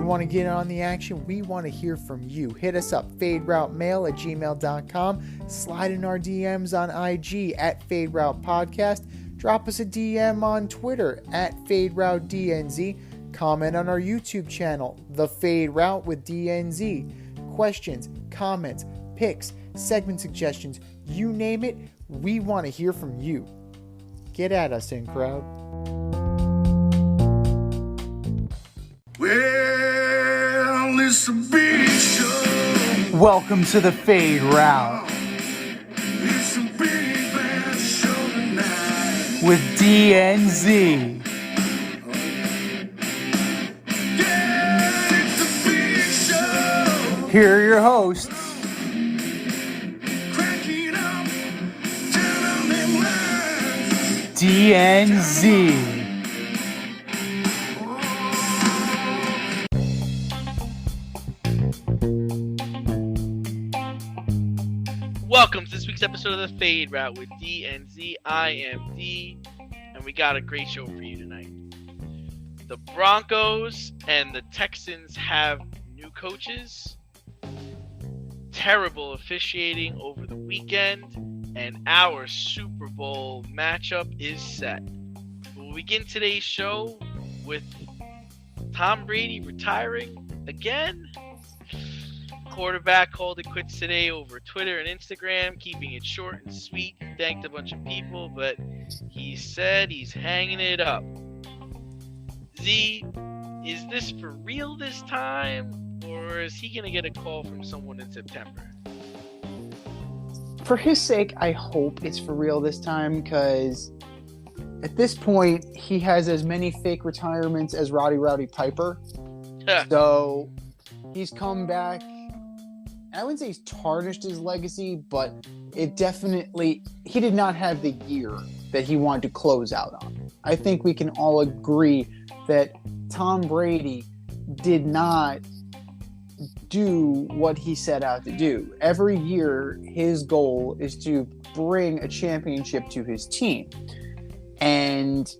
You want to get on the action? We want to hear from you. Hit us up, faderoutemail@gmail.com. Slide in our DMs on IG @FadeRoutePodcast. Drop us a DM on Twitter @FadeRouteDNZ. Comment on our YouTube channel, The Fade Route with DNZ. Questions, comments, picks, segment suggestions, you name it, we want to hear from you. Get at us, in crowd. Well, it's a big show. Welcome to The Fade Route It's a big bad show tonight. with DNZ. Yeah, it's a big show. Here are your hosts, Cracking up, telling them lies. DNZ. Welcome to this week's episode of The Fade Route with D and Z. I am D, and we got a great show for you tonight. The Broncos and the Texans have new coaches, terrible officiating over the weekend, and our Super Bowl matchup is set. We'll begin today's show with Tom Brady retiring again. Quarterback called it quits today over Twitter and Instagram, keeping it short and sweet. He thanked a bunch of people, but he said he's hanging it up. Z, is this for real this time, or is he going to get a call from someone in September? For his sake, I hope it's for real this time, because at this point, he has as many fake retirements as Rowdy Piper. So he's come back. I wouldn't say he's tarnished his legacy, but it definitely, he did not have the year that he wanted to close out on. I think we can all agree that Tom Brady did not do what he set out to do. Every year, his goal is to bring a championship to his team. And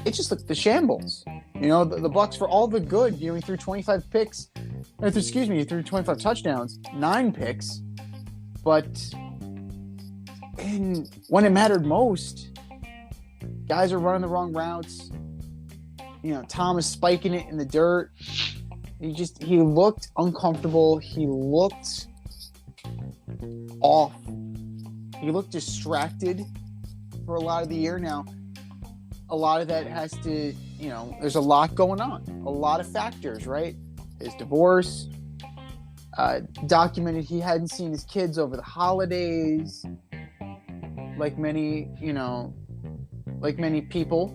it just looked the shambles. You know, the Bucs, for all the good, you know, he threw 25 picks. He threw 25 touchdowns, 9 picks. But when it mattered most, guys are running the wrong routes. You know, Tom is spiking it in the dirt. He looked uncomfortable. He looked off. He looked distracted for a lot of the year. Now, a lot of that has to, you know, there's a lot going on. A lot of factors, right? His divorce, documented he hadn't seen his kids over the holidays, like many people.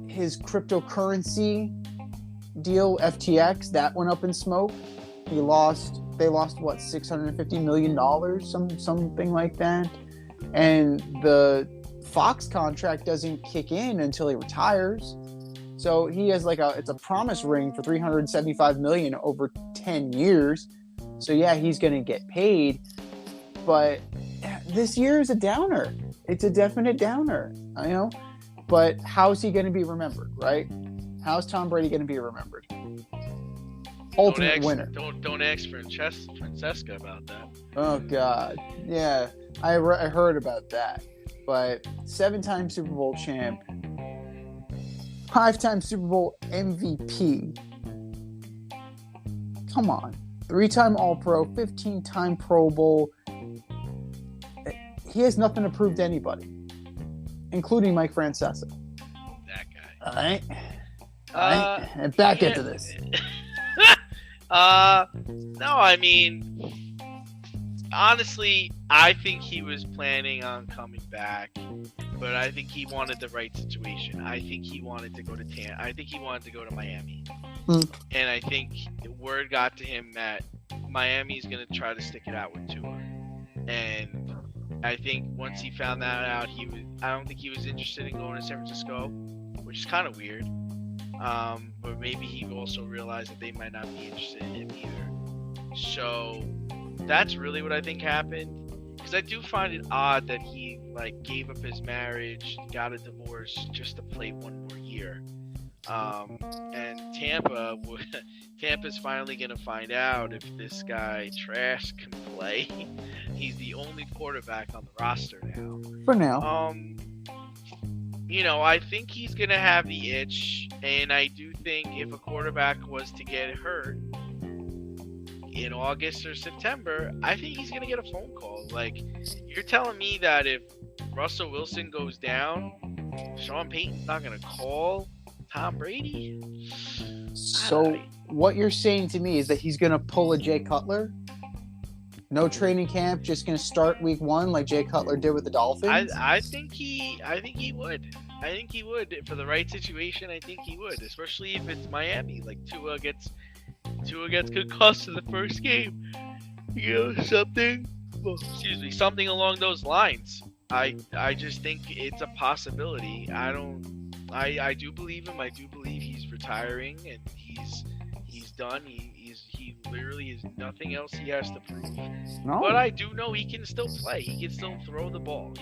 His cryptocurrency deal, FTX, that went up in smoke. They lost what, $650 million, something like that. And the Fox contract doesn't kick in until he retires. So he has it's a promise ring for $375 million over 10 years. So yeah, he's going to get paid. But this year is a downer. It's a definite downer, you know. But how's he going to be remembered, right? How's Tom Brady going to be remembered? Ultimate winner. Don't ask Francesca about that. Oh God, yeah, I heard about that. But 7-time Super Bowl champ, 5-time Super Bowl MVP. Come on, 3-time All-Pro, 15-time Pro Bowl. He has nothing to prove to anybody, including Mike Francesa. That guy. All right. And back into this. No, I mean, honestly, I think he was planning on coming back, but I think he wanted the right situation. I think he wanted to go to I think he wanted to go to Miami. And I think the word got to him that Miami's going to try to stick it out with Tua. And I think once he found that out, I don't think he was interested in going to San Francisco, which is kind of weird. But maybe he also realized that they might not be interested in him either. So that's really what I think happened. Because I do find it odd that he gave up his marriage, got a divorce just to play one more year. And Tampa's finally gonna find out if this guy Trash can play. He's the only quarterback on the roster now. For now. I think he's gonna have the itch, and I do think if a quarterback was to get hurt in August or September, I think he's gonna get a phone call. Like, you're telling me that if Russell Wilson goes down, Sean Payton's not gonna call Tom Brady? So what you're saying to me is that he's going to pull a Jay Cutler? No training camp, just going to start week 1 like Jay Cutler did with the Dolphins? I think he would. I think he would. For the right situation, I think he would. Especially if it's Miami. Like, Tua gets concussed in the first game. Something along those lines. I just think it's a possibility. I do believe him. I do believe he's retiring and he's done. He literally has nothing else he has to prove. No. But I do know he can still play. He can still throw the ball.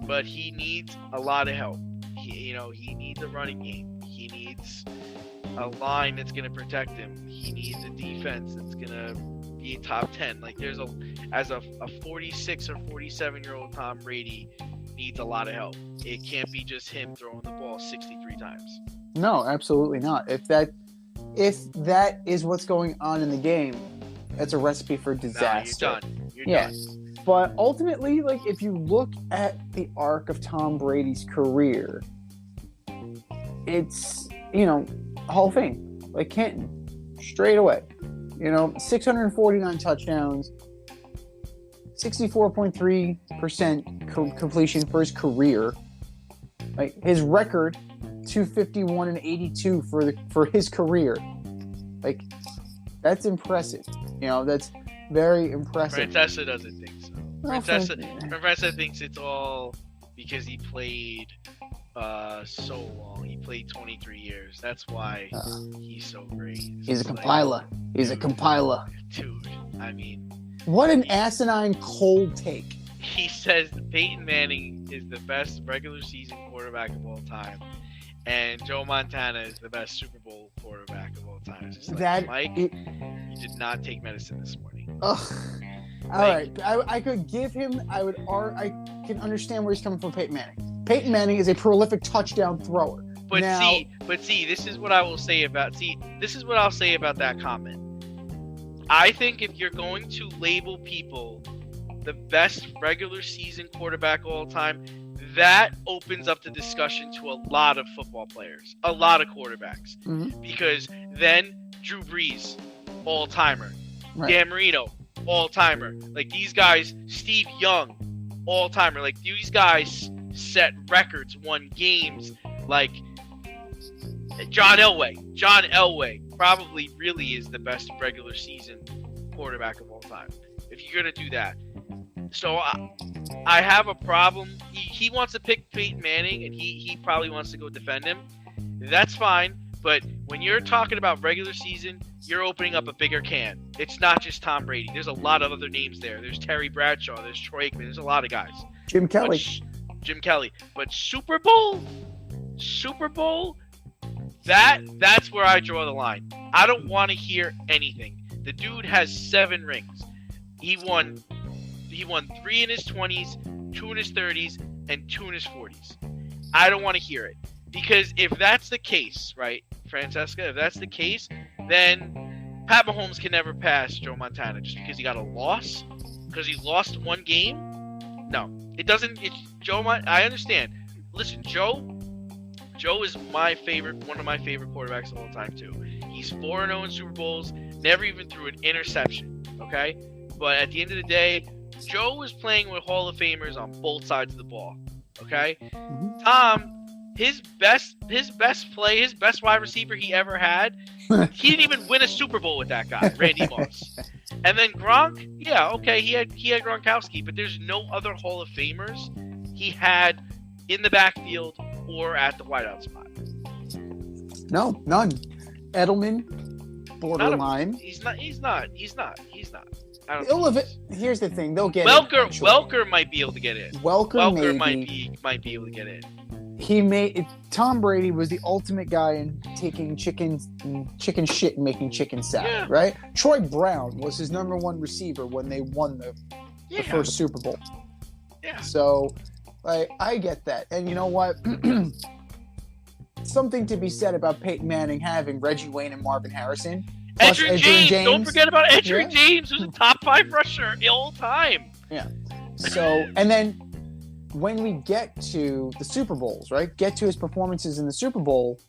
But he needs a lot of help. He needs a running game. He needs a line that's going to protect him. He needs a defense that's going to be a top 10. Like, as a 46 or 47-year-old Tom Brady needs a lot of help. It can't be just him throwing the ball 63 times. No, absolutely not. If that is what's going on in the game, that's a recipe for disaster. You're done. But ultimately, like, if you look at the arc of Tom Brady's career, it's, Hall of Fame. Like Canton, straight away. 649 touchdowns, 64.3% completion for his career. Like, his record, 251 and 82 for his career. Like, that's impressive. That's very impressive. Francesa doesn't think so. Francesa thinks it's all because he played so long. He played 23 years. That's why he's so great. He's a compiler. Dude, I mean, what an asinine cold take. He says Peyton Manning is the best regular season quarterback of all time, and Joe Montana is the best Super Bowl quarterback of all time. It's just like, Mike, you did not take medicine this morning. All right, I could give him. I can understand where he's coming from. Peyton Manning. Peyton Manning is a prolific touchdown thrower. But see, this is what I'll say about that comment. I think if you're going to label people the best regular season quarterback of all time, that opens up the discussion to a lot of football players, a lot of quarterbacks. Mm-hmm. Because then Drew Brees, all-timer. Right. Dan Marino, all-timer. Like, these guys, Steve Young, all-timer. Like, these guys set records, won games. Like, John Elway probably really is the best regular season quarterback of all time, if you're going to do that. So I have a problem. He wants to pick Peyton Manning, and he probably wants to go defend him. That's fine. But when you're talking about regular season, you're opening up a bigger can. It's not just Tom Brady. There's a lot of other names there. There's Terry Bradshaw. There's Troy Aikman. There's a lot of guys. Jim Kelly. But Super Bowl, that's where I draw the line. I don't want to hear anything. The dude has 7 rings. He won 3 in his 20s, 2 in his 30s, and 2 in his 40s. I don't want to hear it. Because if that's the case, right, Francesca, if that's the case, then Pat Mahomes can never pass Joe Montana just because he got a loss? Because he lost one game? No. It doesn't. It's Joe. I understand. Listen, Joe is one of my favorite quarterbacks of all time, too. He's 4-0 in Super Bowls, never even threw an interception, okay? But at the end of the day, Joe was playing with Hall of Famers on both sides of the ball, okay? Mm-hmm. Tom, his best play, his best wide receiver he ever had, he didn't even win a Super Bowl with that guy, Randy Moss. And then Gronk, yeah, okay, he had Gronkowski, but there's no other Hall of Famers he had in the backfield or at the wideout spot. No, none. Edelman, borderline. He's not. Here's the thing. They'll get Welker might be able to get in. Welker might be able to get in. Tom Brady was the ultimate guy in taking chicken shit and making chicken salad, right? Troy Brown was his number one receiver when they won the first Super Bowl. Yeah. So, I get that. And you know what? Something to be said about Peyton Manning having Reggie Wayne and Marvin Harrison. Edgerrin James. Don't forget about Edgerrin James, who's a top 5 rusher all time. Yeah. So, and then when we get to the Super Bowls, right? Get to his performances in the Super Bowl,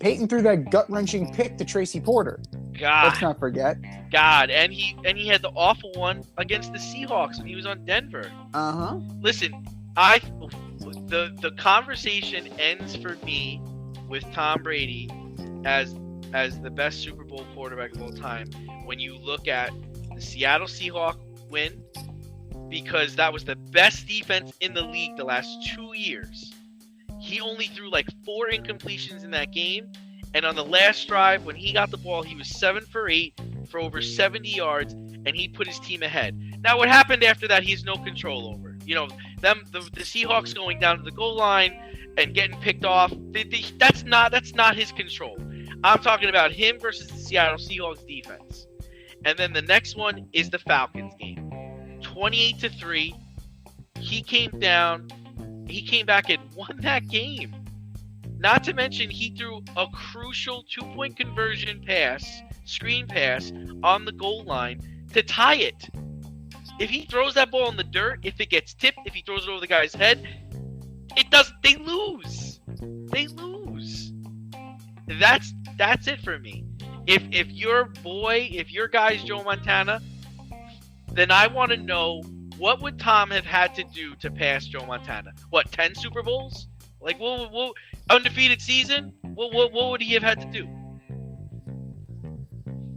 Peyton threw that gut-wrenching pick to Tracy Porter. God. Let's not forget. God, and he had the awful one against the Seahawks when he was on Denver. Uh-huh. Listen, the conversation ends for me with Tom Brady as the best Super Bowl quarterback of all time when you look at the Seattle Seahawks win, because that was the best defense in the league the last 2 years. He only threw like 4 incompletions in that game, and on the last drive when he got the ball, he was 7 for 8 for over 70 yards, and he put his team ahead. Now what happened after that, he has no control over. You know, the Seahawks going down to the goal line and getting picked off, that's not his control. I'm talking about him versus the Seattle Seahawks defense. And then the next one is the Falcons game. 28-3. He came back and won that game. Not to mention he threw a crucial 2-point conversion screen pass on the goal line to tie it. If he throws that ball in the dirt, if it gets tipped, if he throws it over the guy's head, they lose. They lose. That's it for me. If your guy's Joe Montana, then I want to know, what would Tom have had to do to pass Joe Montana? What, 10 Super Bowls? Like, what undefeated season? What would he have had to do?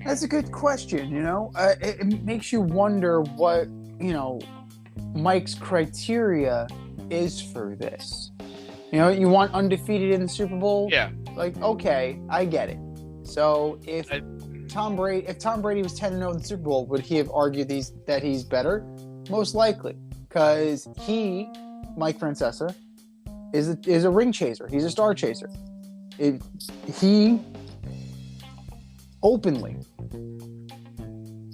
That's a good question, you know? It makes you wonder what, you know, Mike's criteria is for this. You know, you want undefeated in the Super Bowl? Yeah. Like, okay, I get it. So if Tom Brady was 10-0 in the Super Bowl, would he have argued that he's better? Most likely, because Mike Francesa, is a ring chaser. He's a star chaser. He openly,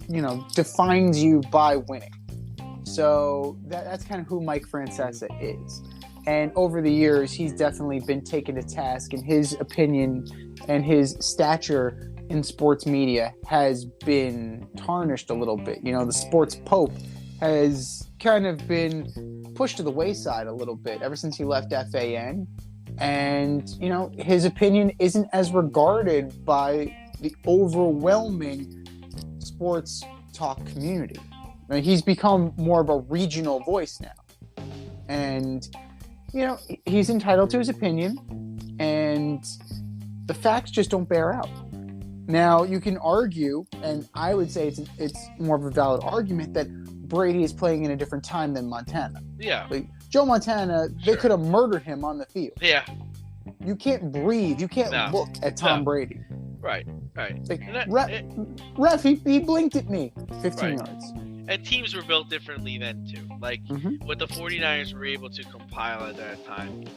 you know, defines you by winning. So that's kind of who Mike Francesa is. And over the years, he's definitely been taken to task, and his opinion and his stature in sports media has been tarnished a little bit. You know, the sports pope has kind of been pushed to the wayside a little bit ever since he left FAN. And, you know, his opinion isn't as regarded by the overwhelming sports talk community. I mean, he's become more of a regional voice now. And, you know, he's entitled to his opinion, and the facts just don't bear out. Now, you can argue, and I would say it's more of a valid argument, that Brady is playing in a different time than Montana. Yeah. Like, Joe Montana, they could have murdered him on the field. Yeah. You can't breathe. You can't look at Tom Brady. Right. Like, ref, he blinked at me. 15 yards. And teams were built differently then too. Like what the 49ers were able to compile at that time, you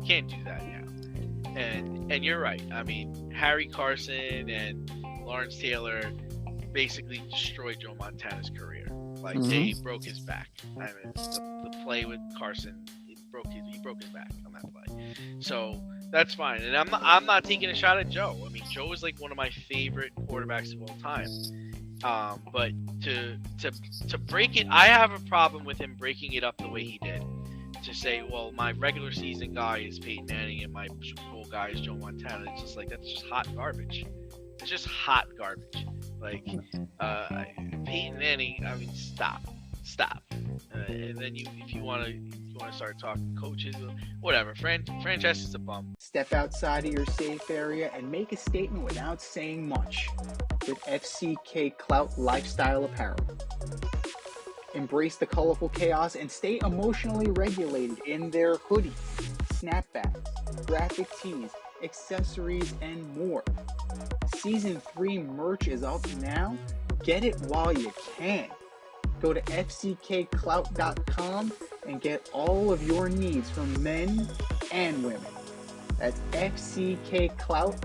can't do that now. And you're right. I mean, Harry Carson and Lawrence Taylor basically destroyed Joe Montana's career. Like they broke his back. I mean, the play with Carson, he broke his back on that play. So that's fine. And I'm not taking a shot at Joe. I mean, Joe is like one of my favorite quarterbacks of all time. But to break it, I have a problem with him breaking it up the way he did. To say, well, my regular season guy is Peyton Manning and my Super Bowl guy is Joe Montana. It's just like, that's just hot garbage. It's just hot garbage. Like, Peyton Manning, I mean, stop. And then if you want to start talking coaches, whatever. Franchise is a bum. Step outside of your safe area and make a statement without saying much with FCK Clout Lifestyle Apparel. Embrace the colorful chaos and stay emotionally regulated in their hoodies, snapbacks, graphic tees, accessories, and more. Season 3 merch is up now. Get it while you can. Go to fckclout.com and get all of your needs from men and women. That's fckclout.com.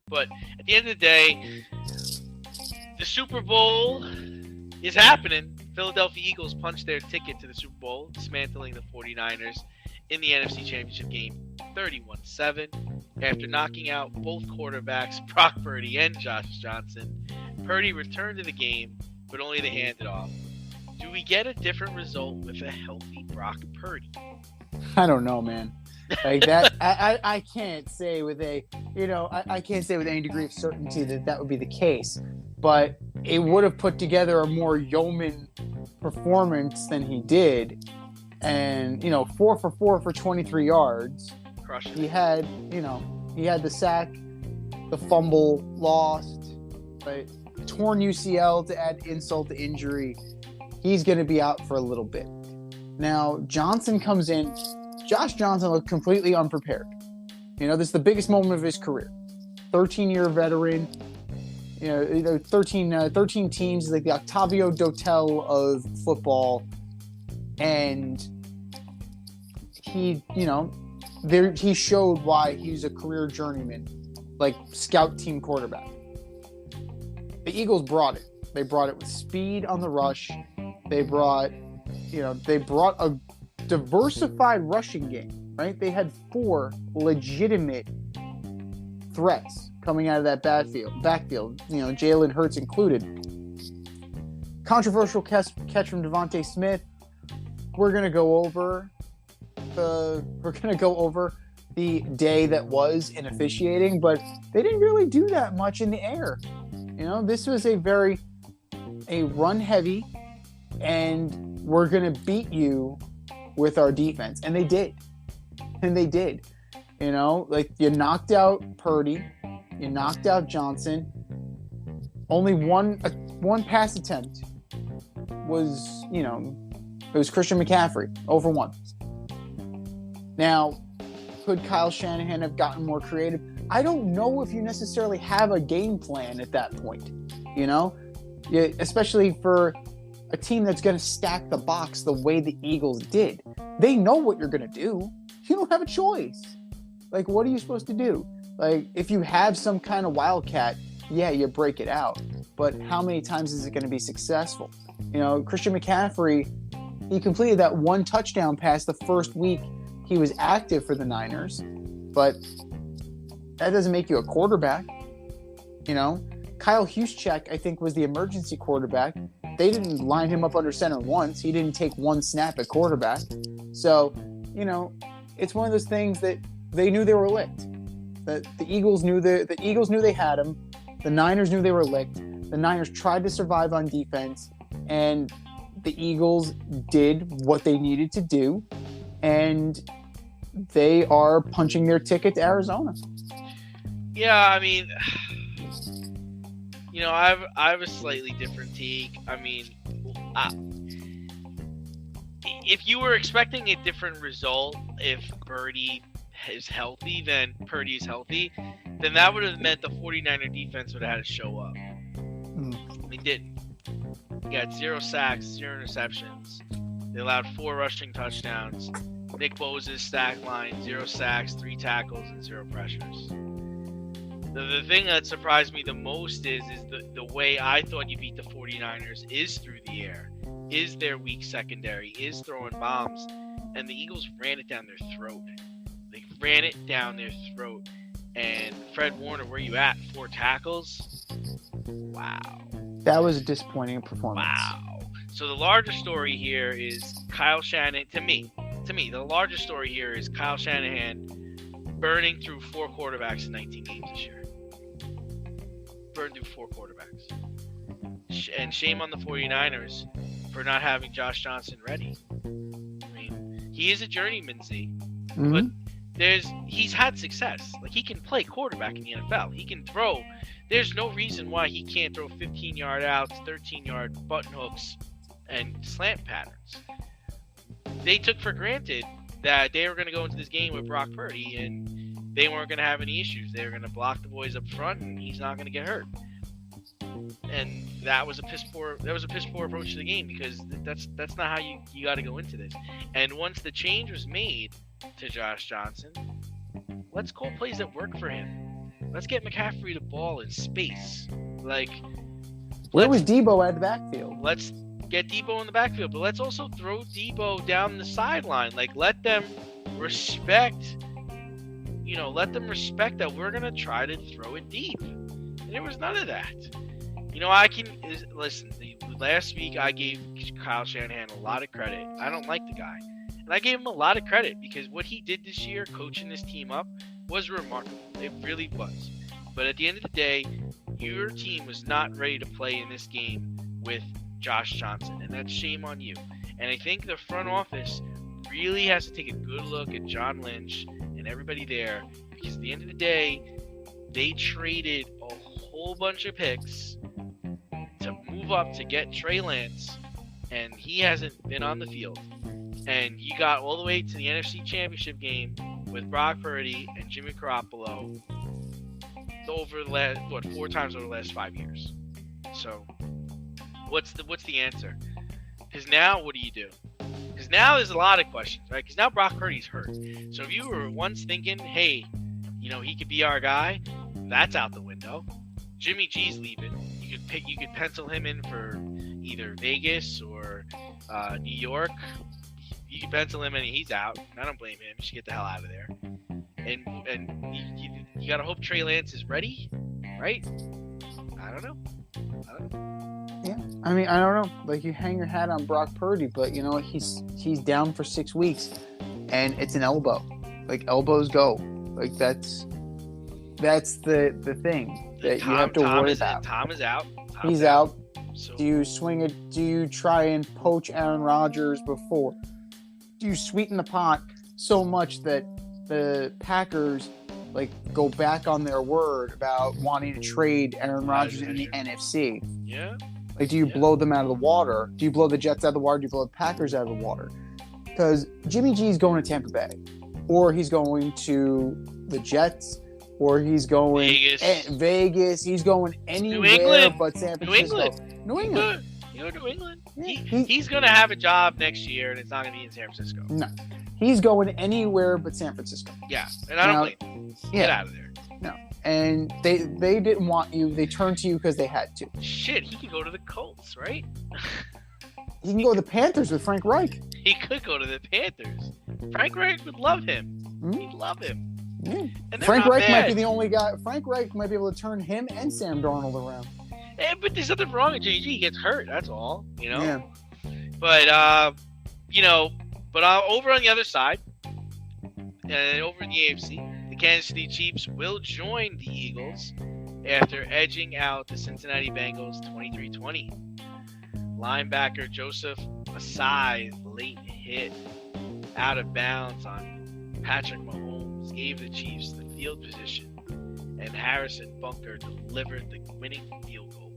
But at the end of the day, the Super Bowl is happening. Philadelphia Eagles punched their ticket to the Super Bowl, dismantling the 49ers in the NFC Championship game 31-7 after knocking out both quarterbacks, Brock Purdy and Josh Johnson. Purdy returned to the game, but only to hand it off. Do we get a different result with a healthy Brock Purdy? I don't know, man. Like that, I can't say with a, I can't say with any degree of certainty that would be the case. But it would have put together a more yeoman performance than he did. And, 4 for 4 for 23 yards. Crushing. He had the sack, the fumble lost, but torn UCL to add insult to injury. He's going to be out for a little bit. Now, Johnson comes in. Josh Johnson looked completely unprepared. This is the biggest moment of his career. 13-year veteran. 13 teams, like the Octavio Dotel of football. And he showed why he's a career journeyman, like scout team quarterback. The Eagles brought it. They brought it with speed on the rush. They brought a diversified rushing game, right? They had 4 legitimate threats coming out of that backfield. Jalen Hurts included. Controversial catch from Devontae Smith. We're gonna go over the day that was in officiating, but they didn't really do that much in the air. This was a run heavy, and we're gonna beat you with our defense, and they did. You knocked out Purdy, you knocked out Johnson. Only one pass attempt was, it was Christian McCaffrey, over 1. Now, could Kyle Shanahan have gotten more creative? I don't know if you necessarily have a game plan at that point, especially for a team that's going to stack the box the way the Eagles did. They know what you're going to do. You don't have a choice. Like, what are you supposed to do? Like, if you have some kind of wildcat, yeah, you break it out. But how many times is it going to be successful? Christian McCaffrey, he completed that 1 touchdown pass the first week he was active for the Niners. But that doesn't make you a quarterback. Kyle Juszczyk, I think, was the emergency quarterback. They didn't line him up under center once. He didn't take 1 snap at quarterback. So, it's one of those things that they knew they were licked. The Eagles knew they had him. The Niners knew they were licked. The Niners tried to survive on defense, and the Eagles did what they needed to do, and they are punching their ticket to Arizona. Yeah, I mean, I have a slightly different take. I mean, if you were expecting a different result, if Purdy is healthy, then that would have meant the 49er defense would have had to show up. They didn't. They got 0 sacks, 0 interceptions. They allowed 4 rushing touchdowns. Nick Bosa's stat line, 0 sacks, 3 tackles, and 0 pressures. The thing that surprised me the most is the way I thought you beat the 49ers is through the air, is their weak secondary, is throwing bombs, and the Eagles ran it down their throat. They ran it down their throat. And Fred Warner, where you at? 4 tackles? Wow. That was a disappointing performance. Wow. So the larger story here is Kyle Shanahan, to me, the larger story here is Kyle Shanahan burning through 4 quarterbacks in 19 games this year. Burned through 4 quarterbacks. And shame on the 49ers for not having Josh Johnson ready. I mean, he is a journeyman, Z. Mm-hmm. But he's had success. Like, he can play quarterback in the NFL. He can throw. There's no reason why he can't throw 15-yard outs, 13-yard button hooks, and slant patterns. They took for granted that they were going to go into this game with Brock Purdy, and they weren't going to have any issues. They were going to block the boys up front, and he's not going to get hurt. and that was a piss poor approach to the game, because that's not how you got to go into this. And once the change was made to Josh Johnson, let's call plays that work for him. Let's get McCaffrey the ball in space. Like, where was Debo at the backfield? Let's get Debo in the backfield, but let's also throw Debo down the sideline. Like, let them respect that we're gonna try to throw it deep. And there was none of that. Listen. Last week I gave Kyle Shanahan a lot of credit. I don't like the guy, and I gave him a lot of credit because what he did this year, coaching this team up, was remarkable. It really was. But at the end of the day, your team was not ready to play in this game with Josh Johnson, and that's shame on you. And I think the front office really has to take a good look at John Lynch and everybody there, because at the end of the day, they traded a whole bunch of picks to move up to get Trey Lance, and he hasn't been on the field. And you got all the way to the NFC Championship game with Brock Purdy and Jimmy Garoppolo over the last 4 times over the last 5 years. So what's the answer? Because now what do you do? Because now there's a lot of questions, right? Because now Brock Purdy's hurt. So if you were once thinking, hey, he could be our guy, that's out the window. Jimmy G's leaving. You could pencil him in for either Vegas or New York. You can pencil him in and he's out. I don't blame him. He should get the hell out of there. And you gotta hope Trey Lance is ready, right? I don't know. Yeah, I mean, I don't know. Like, you hang your hat on Brock Purdy, but you know what? He's down for 6 weeks, and it's an elbow. Like, elbows go. Like, that's the thing that you have to worry about. Tom is out. He's out. So, do you swing it? Do you try and poach Aaron Rodgers before? Do you sweeten the pot so much that the Packers go back on their word about wanting to trade Aaron Rodgers in the NFC? Yeah. Do you blow them out of the water? Do you blow the Jets out of the water? Do you blow the Packers out of the water? Because Jimmy G's going to Tampa Bay, or he's going to the Jets, or he's going Vegas. He's going anywhere but San Francisco. New England. You go to New England. Yeah, he's going to have a job next year, and it's not going to be in San Francisco. No. He's going anywhere but San Francisco. Yeah, and I don't blame him. Get out of there. No. And they didn't want you. They turned to you because they had to. Shit, he could go to the Colts, right? He can go to the Panthers with Frank Reich. He could go to the Panthers. Frank Reich would love him. Mm-hmm. He'd love him. Yeah. And Frank Reich might be the only guy. Frank Reich might be able to turn him and Sam Darnold around. But there's nothing wrong with JG. He gets hurt. That's all. Yeah. But over on the other side, over in the AFC, the Kansas City Chiefs will join the Eagles after edging out the Cincinnati Bengals 23-20. Linebacker Joseph Masai's late hit out of bounds on Patrick Mahomes gave the Chiefs the field position, and Harrison Bunker delivered the winning field goal.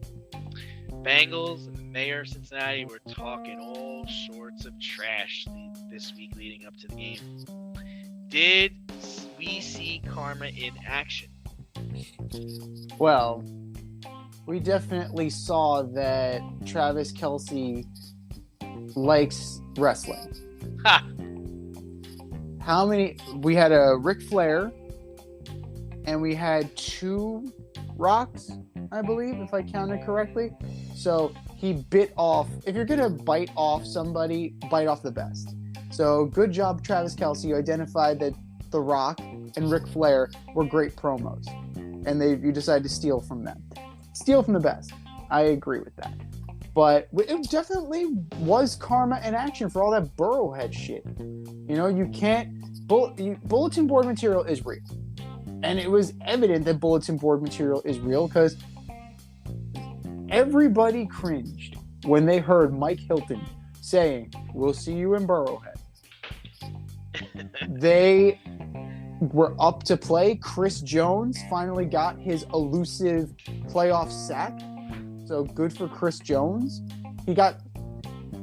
Bengals and the mayor of Cincinnati were talking all sorts of trash this week leading up to the game. Did we see karma in action? Well, we definitely saw that Travis Kelce likes wrestling. Ha! We had a Ric Flair, and we had 2 Rocks, I believe, if I counted correctly. So he bit off. If you're going to bite off somebody, bite off the best. So good job, Travis Kelce. You identified that The Rock and Ric Flair were great promos, and you decided to steal from them. Steal from the best. I agree with that. But it definitely was karma in action for all that Burrowhead shit. You can't... Bulletin board material is real. And it was evident that bulletin board material is real because everybody cringed when they heard Mike Hilton saying, "We'll see you in Burrowhead." They were up to play. Chris Jones finally got his elusive playoff sack. So good for Chris Jones. He got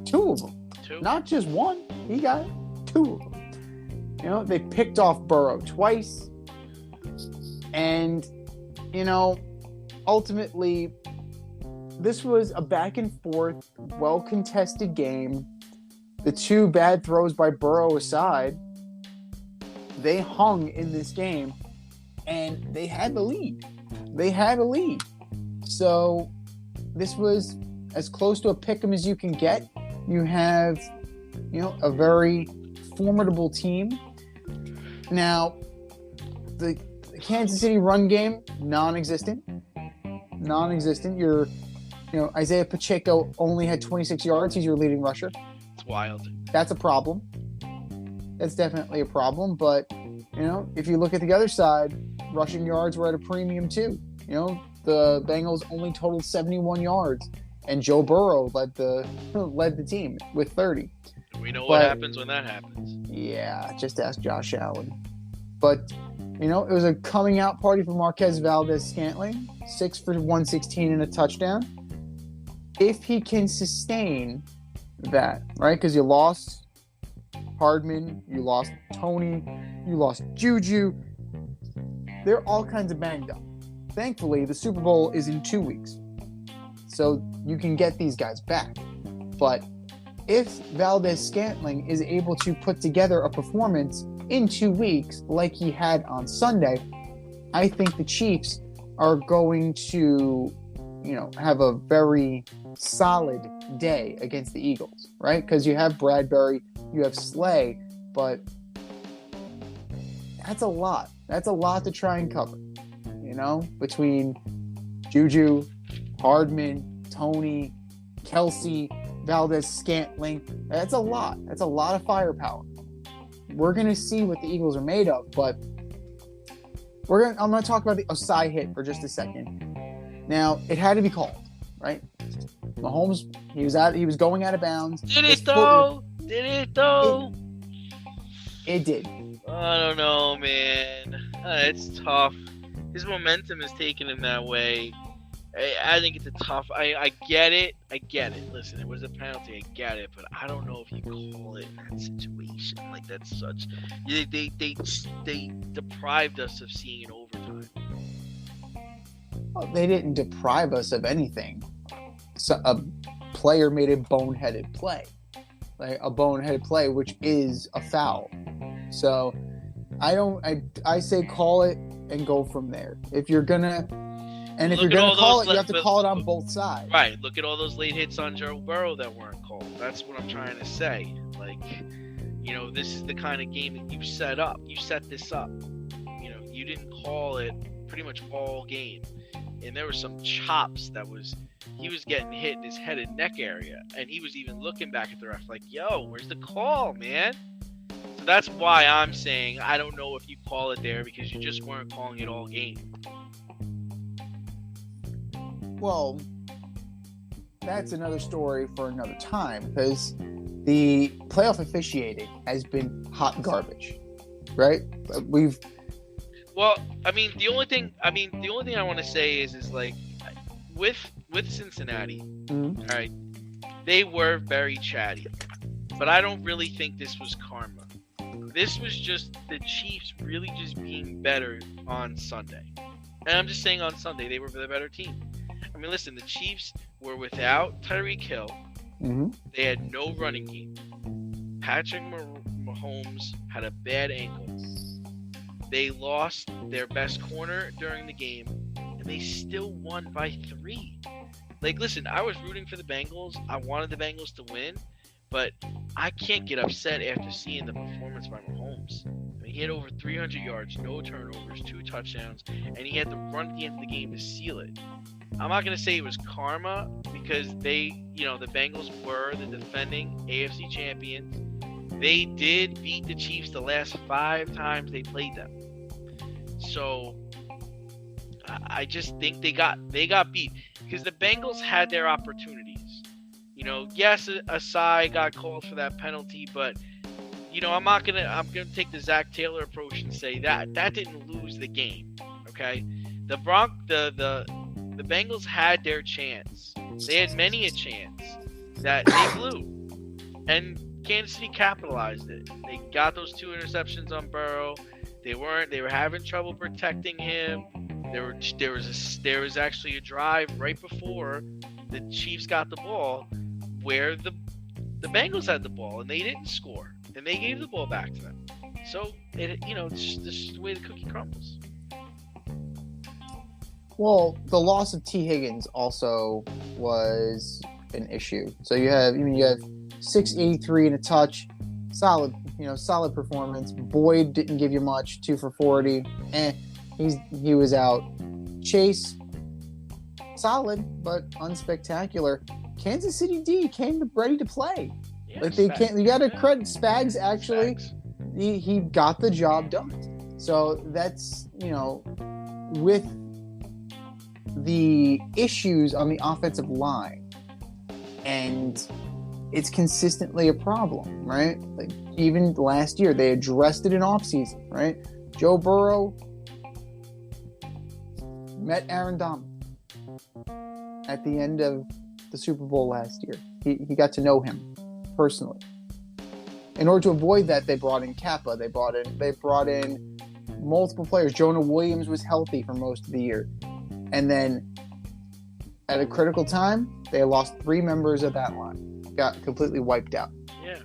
2 of them. 2? Not Not just 1. He got 2 of them. They picked off Burrow twice. And, ultimately, this was a back and forth, well contested game. The two bad throws by Burrow aside, they hung in this game, and they had the lead. So this was as close to a pick'em as you can get. You have, a very formidable team. Now, the Kansas City run game, non-existent. Isaiah Pacheco only had 26 yards. He's your leading rusher. It's wild. That's a problem. That's definitely a problem. But, if you look at the other side, rushing yards were at a premium too. The Bengals only totaled 71 yards, and Joe Burrow led the team with 30. We know what happens when that happens. Yeah, just ask Josh Allen. But, it was a coming out party for Marquez Valdez-Scantling, 6 for 116 and a touchdown. If he can sustain that, right? Because you lost Hardman, you lost Tony, you lost Juju. They're all kinds of banged up. Thankfully, the Super Bowl is in 2 weeks, so you can get these guys back. But if Valdez-Scantling is able to put together a performance in 2 weeks like he had on Sunday, I think the Chiefs are going to, have a very solid day against the Eagles, right? Because you have Bradbury, you have Slay, but that's a lot. That's a lot to try and cover, between Juju, Hardman, Tony, Kelsey, Valdez-Scantling. That's a lot. That's a lot of firepower. We're going to see what the Eagles are made of, but I'm going to talk about the Osai hit for just a second. Now, it had to be called, right? Mahomes, he was going out of bounds. Did it though? It did. I don't know, man. It's tough. His momentum is taking him that way. I think it's a tough. I get it. Listen, it was a penalty. I get it, but I don't know if you call it in that situation. Like, that's such. They deprived us of seeing an overtime. Well, they didn't deprive us of anything. So a player made a boneheaded play, which is a foul. So I say call it and go from there. If you're gonna call it, you have to call it on both sides. Right. Look at all those late hits on Joe Burrow that weren't called. That's what I'm trying to say. Like, this is the kind of game that you set up. You set this up. You didn't call it pretty much all game. And there were some chops he was getting hit in his head and neck area. And he was even looking back at the ref like, yo, where's the call, man? So that's why I'm saying I don't know if you call it there because you just weren't calling it all game. Well, that's another story for another time because the playoff officiating has been hot garbage, right? Well, the only thing I want to say is like with Cincinnati, mm-hmm. All right, they were very chatty, but I don't really think this was karma. This was just the Chiefs really just being better on Sunday. And I'm just saying on Sunday they were the better team. Listen, the Chiefs were without Tyreek Hill. Mm-hmm. They had no running game. Patrick Mahomes had a bad ankle. They lost their best corner during the game, and they still won by 3. Like, listen, I was rooting for the Bengals. I wanted the Bengals to win, but I can't get upset after seeing the performance by Mahomes. He had over 300 yards, no turnovers, 2 touchdowns, and he had to run at the end of the game to seal it. I'm not going to say it was karma because the Bengals were the defending AFC champions. They did beat the Chiefs the last 5 times they played them. So I just think they got beat because the Bengals had their opportunities. Yes, Asai got called for that penalty, but I'm gonna take the Zach Taylor approach and say that didn't lose the game. Okay, the Bengals had their chance. They had many a chance that they blew, and Kansas City capitalized it. They got those 2 interceptions on Burrow. They were having trouble protecting him. There was actually a drive right before the Chiefs got the ball where the Bengals had the ball and they didn't score and they gave the ball back to them. So it's just the way the cookie crumbles. Well, the loss of T. Higgins also was an issue. So you have 683 and a touch, solid performance. Boyd didn't give you much, 2 for 40, he was out. Chase, solid but unspectacular. Kansas City D came ready to play. Yeah, like they can't. You got to credit Spags. Actually, he got the job done. So that's with the issues on the offensive line, and it's consistently a problem, right? Like even last year, they addressed it in offseason, right? Joe Burrow met Aaron Donald at the end of the Super Bowl last year. He got to know him personally. In order to avoid that, they brought in Kappa. They brought in multiple players. Jonah Williams was healthy for most of the year. And then at a critical time, they lost 3 members of that line. Got completely wiped out. Yeah.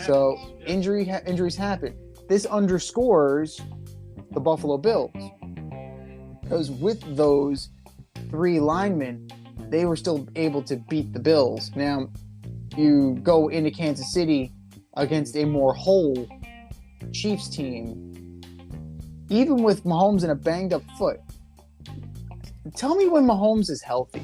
So injuries happen. This underscores the Buffalo Bills. Because with those 3 linemen, they were still able to beat the Bills. Now, you go into Kansas City against a more whole Chiefs team, even with Mahomes and a banged up foot. Tell me when Mahomes is healthy.